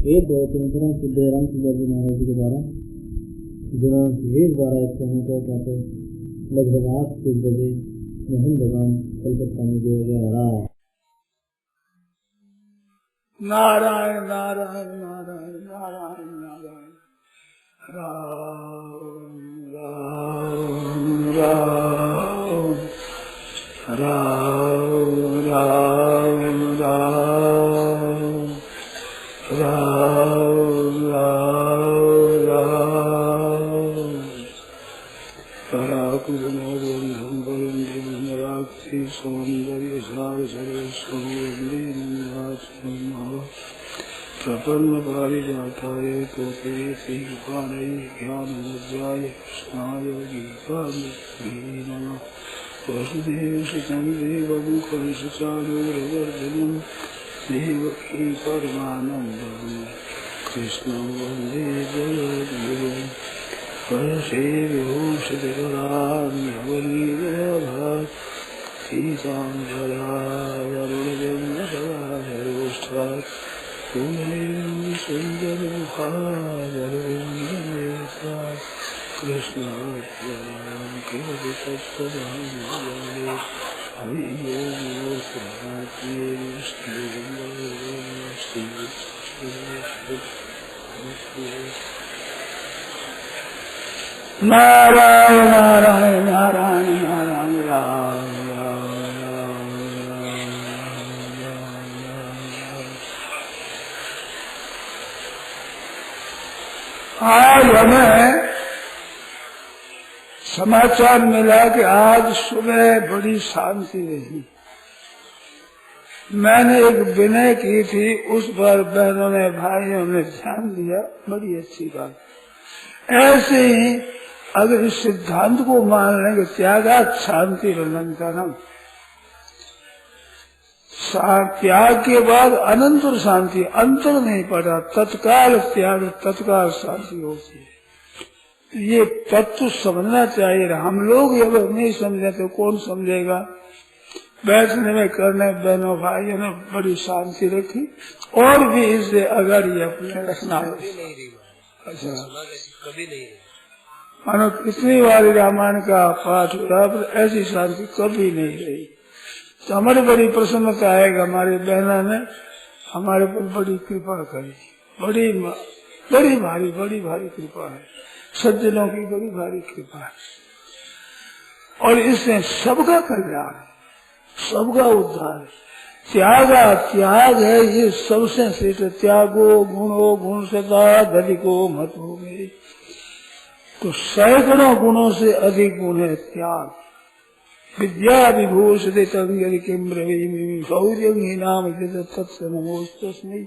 एक दो तीन तरह से देवराम जी महाराज जी के द्वारा जिन्होंने एक बार एक कहने को कहते लगभग 8 बजे मोहन भगवान कलकत्ता में दिया गया। नारायण नारायण नारायण नारायण नारायण राम राम राम राम राम राम राम राम राम पराकुलमोदंधं वरुणं राक्षि सौंदर्य सार सर्वस्वं वन्दे नमामि प्रपन्न पारिजाताय तोते पाणय ज्ञानमुद्राय कृष्णाय गीतामृते नमः वसुदेव सुतं देवं कंसचाणूरमर्दनं देवकी परमानन्दं कृष्णं वन्दे जगद्गुरुं परसे विभूषितकरान्यवनीरभात् सीतां वरुणजन्मसभाधरोष्ठात् सुन्दरमुखादरविन्दनेता कृष्णार्पणं किमपि नारायण नारायण नारायण नारायण राम आज हमें समाचार मिला कि आज सुबह बड़ी शांति रही। मैंने एक विनय की थी, उस पर बहनों ने भाइयों ने ध्यान दिया, बड़ी अच्छी बात। ऐसे ही अगर इस सिद्धांत को मान लेंगे त्यागात शांति अनंतरम, त्याग के बाद अनंतर शांति, अंतर नहीं पड़ा, तत्काल त्याग तत्काल शांति होती है। ये तत्व समझना चाहिए। हम लोग अगर नहीं समझे तो कौन समझेगा। बैठने में करने बहनों भाइयों ने बड़ी शांति रखी और भी इससे अगर ये अपने रखना है। अच्छा कभी नहीं मानो कितनी बार रामायण का पाठ हुआ पर ऐसी शांति कभी नहीं रही। तो हमारी बड़ी प्रसन्नता है कि हमारी बहना ने हमारे पर बड़ी कृपा करी, बड़ी भारी कृपा है। सज्जनों की बड़ी भारी कृपा है और इसमें सबका कल्याण है, सबका उद्धार है। त्याग है ये सबसे श्रेष्ठ। त्यागो गुणो गुण सदा धनिको मत हो गई, तो सैकड़ों गुणों से अधिक गुण है त्याग। विद्या विभूषितंगि किम ब्रवीमि शौर्यं हि नाम तत्स नमोस्तस्मै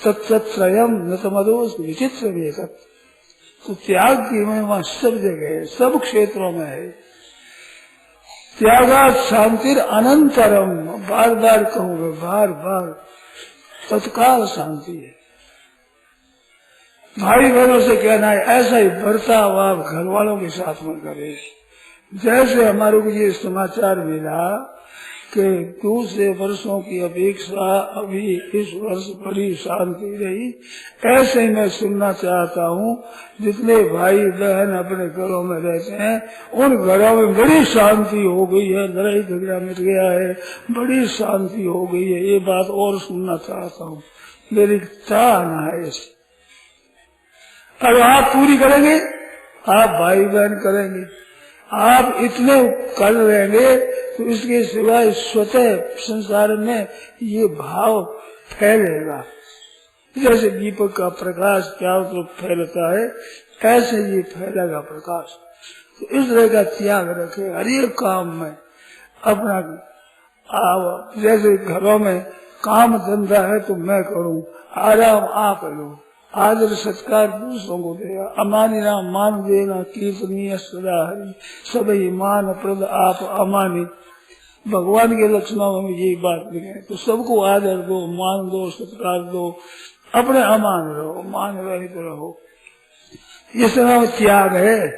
तत्त्रयं न तमदोष विचित्र वेदत्। तो त्याग की महिमा सब जगह है, सब क्षेत्रों में है। त्यागात् शांतिर अनंतरम, बार बार कहूँगा, बार बार तत्काल शांति है। भाई बहनों से कहना है ऐसा ही बर्ताव आप घर वालों के साथ में करें। जैसे हमारे को ये समाचार मिला कि दूसरे वर्षों की अपेक्षा अभी इस वर्ष बड़ी शांति रही, ऐसे ही मैं सुनना चाहता हूँ। जितने भाई बहन अपने घरों में रहते हैं उन घरों में बड़ी शांति हो गई है, लड़ाई झगड़ा मिट गया है, बड़ी शांति हो गई है। ये बात और सुनना चाहता हूँ, मेरी चाहना है ऐसी। अब आप पूरी करेंगे, आप भाई बहन करेंगे, आप इतने कर लेंगे तो इसके सिवाय स्वतः संसार में ये भाव फैलेगा। जैसे दीपक का प्रकाश चारों तरफ फैलता है, ऐसे ये फैलेगा प्रकाश। तो इस तरह का त्याग रखे हर एक काम में अपना। जैसे घरों में काम धंधा है तो मैं करूं, आराम आप लो, आदर सत्कार दूसरों को देगा, अमानी नाम मान देना, कीर्तनीय सदा हरि सभी मान प्रद आप अमानी। भगवान के लक्षणों में यही बात लिखे। तो सबको आदर दो, मान दो, सत्कार दो, अपने अमान रहो, मान रहित रहो। ये सब त्याग है।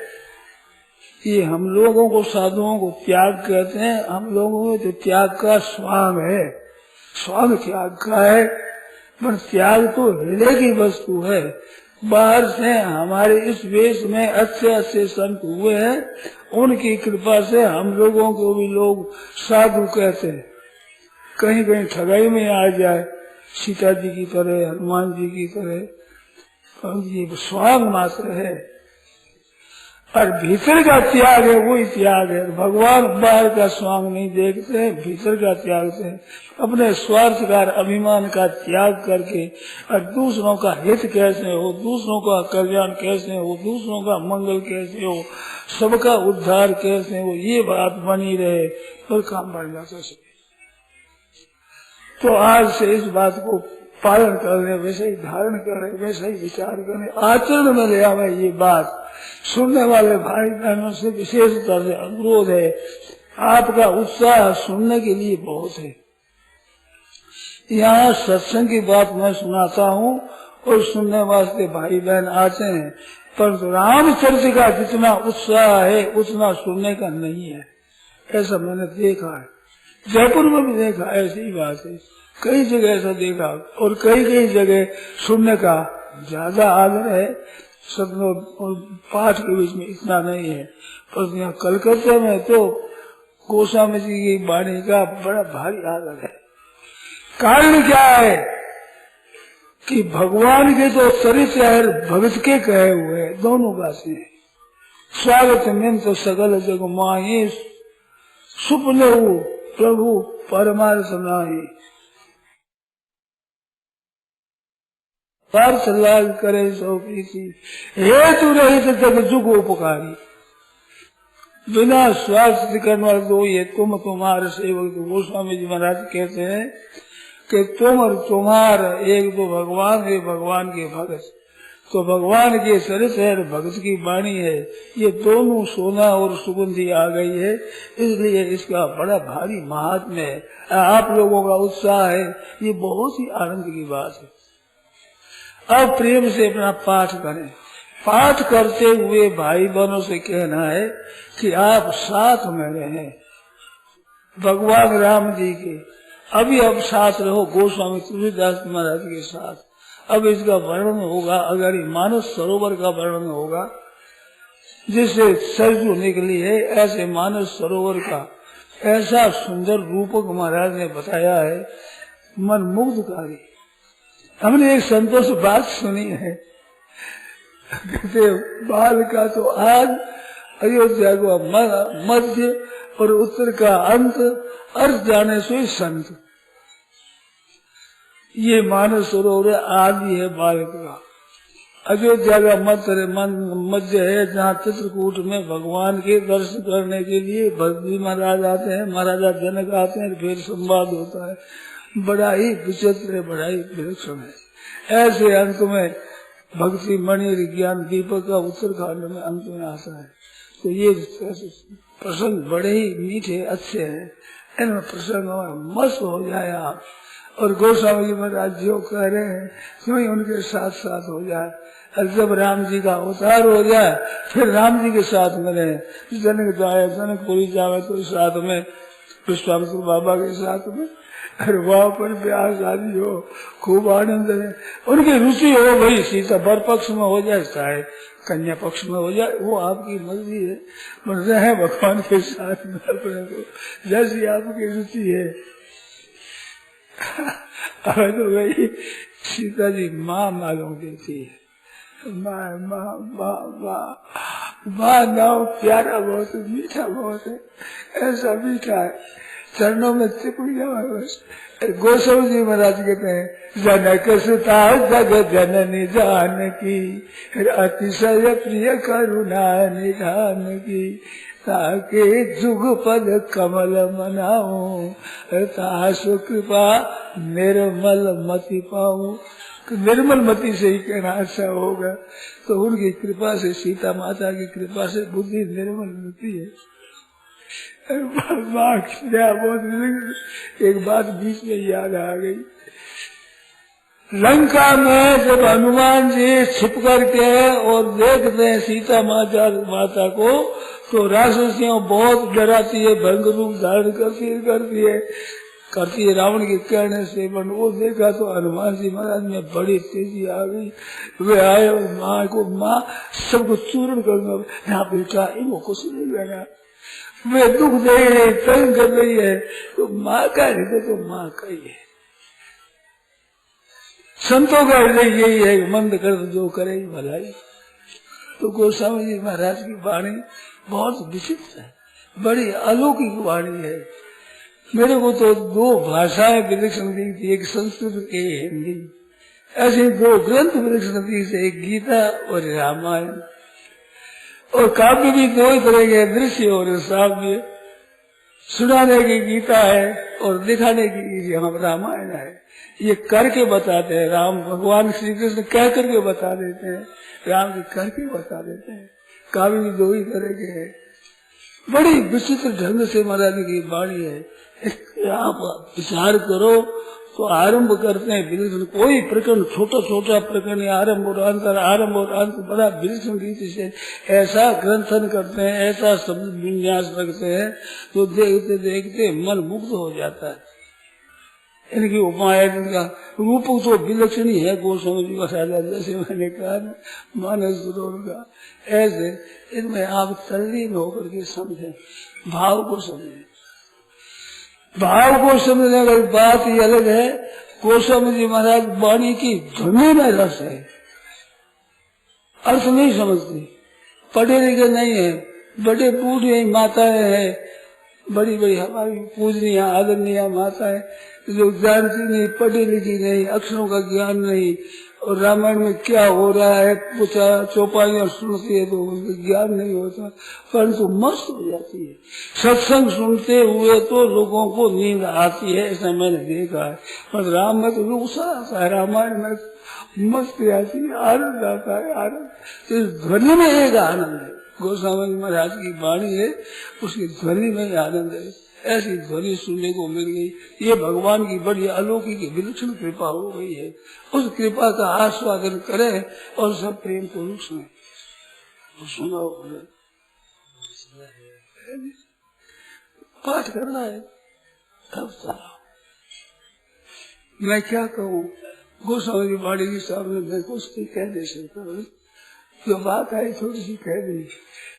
ये हम लोगों को साधुओं को त्याग कहते हैं। हम लोगों में तो त्याग का स्वांग है, स्वांग त्याग का है। पर त्याग तो हृदय की वस्तु है। बाहर से हमारे इस वेश में अच्छे अच्छे संत हुए हैं, उनकी कृपा से हम लोगों को भी लोग साधु कहते हैं। कहीं कहीं ठगाई में आ जाए, सीता जी की तरह, हनुमान जी की तरह, और ये स्वांग मात्र है। और भीतर का त्याग है वही त्याग है। भगवान बाहर का स्वांग नहीं देखते हैं, भीतर का त्याग से अपने स्वार्थ का अभिमान का त्याग करके और दूसरों का हित कैसे हो, दूसरों का कल्याण कैसे हो, दूसरों का मंगल कैसे हो, सबका उद्धार कैसे हो, ये बात बनी रहे और काम बढ़ जाता है। तो आज से इस बात को पालन करने, वैसे ही धारण करें, वैसे ही विचार करें, आचरण में ले आवे। ये बात सुनने वाले भाई बहनों से विशेषता से अनुरोध है। आपका उत्साह सुनने के लिए बहुत है। यहाँ सत्संग की बात मैं सुनाता हूँ और सुनने वास्ते भाई बहन आते हैं, पर रामचरित्र का जितना उत्साह है उतना सुनने का नहीं है। ऐसा मैंने देखा है, जयपुर में भी देखा, ऐसी ही बात है। कई जगह ऐसा देखा और कई जगह सुनने का ज्यादा आदर है, सदनों और पाठ के बीच में इतना नहीं है। पर यहाँ कलकत्ते में तो गोस्वामी जी की वाणी का बड़ा भारी आदर है। कारण क्या है कि भगवान के तो चरित्र है, भगत के कहे हुए दोनों बातें। स्वागत में तो सकल जग माही, सुपने प्रभु परमार्थ नाही, पार्थ लाल करे सो प्रीति, हेतु रहित जग जुग उपकारी। बिना स्वार्थ करने वाले दो ये तुम तुम्हारे सेवक। तो गोस्वामी जी महाराज कहते हैं कि तुम और तुम्हार एक दो भगवान, एक भगवान के भगत। तो भगवान के चरित्र है, भगत की वाणी है, ये दोनों सोना और सुगंधी आ गई है, इसलिए इसका बड़ा भारी महात्म्य है। आप लोगों का उत्साह है, ये बहुत ही आनंद की बात है। अब प्रेम से अपना पाठ करें। पाठ करते हुए भाई बहनों से कहना है कि आप साथ में रहें भगवान राम जी के। अभी अब साथ रहो गोस्वामी तुलसीदास महाराज के साथ। अब इसका वर्णन होगा, अगर मानस सरोवर का वर्णन होगा, जिससे सरजू निकली है, ऐसे मानस सरोवर का ऐसा सुंदर रूपक महाराज ने बताया है, मन मुग्धकारी। हमने एक संतोष बात सुनी है, कहते बाल का तो आज अयोध्या को मध्य और उत्तर का अंत, अर्थ जाने से संत। ये मानस सरोवर आदि है बालक का। अयोध्या का मध्य है, जहाँ चित्रकूट में भगवान के दर्शन करने के लिए भक्ति महाराज आते हैं, महाराजा जनक आते हैं, फिर संवाद होता है। बड़ा ही विचित्र है, बड़ा ही विलक्षण है। ऐसे अंत में भक्ति मणि ज्ञान दीपक का उत्तरकांड में अंत में आता है। तो ये प्रसंग बड़े ही मीठे अच्छे हैं, इनमें प्रसंग मस्त हो जाए आप। और गोस्वामी जी महाराज जो कह रहे हैं क्यों ही उनके साथ साथ हो जाए। और जब राम जी का अवतार हो जाए फिर राम जी के साथ में रहे। जनक जाए, जनकपुरी जावे तो साथ में, विश्वामित्र बाबा के साथ में, और वहाँ पर ब्याह शादी हो, खूब आनंद है। उनकी रुचि हो भाई सीता बर पक्ष में हो जाए चाहे कन्या पक्ष में हो जाए, वो आपकी मर्जी है। पर रहे भगवान के साथ में अपने को जैसी आपकी रुचि है। अब तो भाई सीता जी माँ मालूम देती है, माँ नाम प्यारा बहुत है, मीठा बहुत है, ऐसा मीठा है, चरणों में चिपक जाए बस। गोस्वामी जी महाराज कहते हैं जनक सुता जग जननी जानकी, अतिशय प्रिय करुणा निधान की, ताके जुग पद कमल मनाऊं, तासु कृपा निर्मल मति पाऊं। निर्मल मति से ही कहना अच्छा होगा। तो उनकी कृपा से, सीता माता की कृपा से बुद्धि निर्मल मिलती है। एक बात बीच में याद आ गई। लंका में जब हनुमान जी छिप करके और देखते हैं सीता माता को, तो राक्षसियों बहुत डराती है, भयंकर रूप धारण करती है। करती है रावण के कहने से। पर वो देखा तो हनुमान जी महाराज में बड़ी तेजी आ गई। वे आए और माँ को, माँ सबको चूर्ण करूंगा ना बेटा, इनको कुछ नहीं लगा, वे दुख दे रही, तंग कर रही है, तो माँ का हृदय तो माँ का ही है। संतों का हृदय यही है, मंद कर जो करे भलाई। तो गोस्वामी जी महाराज की वाणी बहुत विचित्र है, बड़ी अलौकिक वाणी है। मेरे को तो दो भाषाएं विलक्षण दी थी, एक संस्कृत एक हिंदी। ऐसे दो ग्रंथ विलक्षण दी थे, एक गीता और रामायण। और काव्य भी दो ही तरह के, दृश्य और श्राव्य। सुनाने की गीता है और दिखाने की यहाँ रामायण है। ये करके बताते हैं, राम भगवान श्री कृष्ण कह करके बता देते हैं, राम जी करके बता देते हैं। काव्य भी दो ही तरह के हैं। बड़ी विचित्र ढंग से महाराज की वाणी है। आप विचार करो तो आरंभ करते हैं विलक्षण, कोई प्रकरण छोटा छोटा प्रकरण आरंभ और अंत बड़ा विलक्षण रीति से ऐसा ग्रंथन करते हैं, ऐसा शब्द विन्यास रखते हैं, तो देखते देखते मन मुग्ध हो जाता है। इनकी उपाय, इनका रूप तो विलक्षण ही है गोस्वामी जी का, जैसे मैंने कहा मानस सरोवर का। ऐसे इनमें आप तल्लीन होकर के समझें, भाव को समझें। भाव को समझने वाली बात ही अलग है। गोस्वामी जी महाराज वाणी की ध्वनि में रस है, अर्थ नहीं समझती, पढ़े लिखे नहीं है, बड़े बूढ़े माताएं हैं, बड़ी बड़ी हमारी पूजनीय आदरणीय माताएं जो जानती नहीं, पढ़ी लिखी नहीं, अक्षरों का ज्ञान नहीं, और रामायण में क्या हो रहा है पूछा चौपाइयां सुनती है तो उनको ज्ञान नहीं होता, परंतु मस्त हो जाती है। सत्संग सुनते हुए तो लोगों को नींद आती है, ऐसा मैंने देखा है। पर राम में तो गुस्सा आता है, रामायण में मस्त आती है, आनंद आता है, आनंद। तो इस ध्वनि में एक आनंद है, गोस्वामी महाराज की वाणी है, उसकी ध्वनि में आनंद है। ऐसी ध्वनि सुनने को मिल गई। ये भगवान की बड़ी अलौकिक विलक्षण कृपा हो गई है। उस कृपा का आस्वादन करें और सब प्रेम पूर्वक सुने। सुनाओ, पाठ करना है तब चलाओ। मैं क्या कहूँ, गोस्वामी की वाणी के सामने मैं कुछ नहीं कह दे सकता। जो बात आई थोड़ी सी कह दी।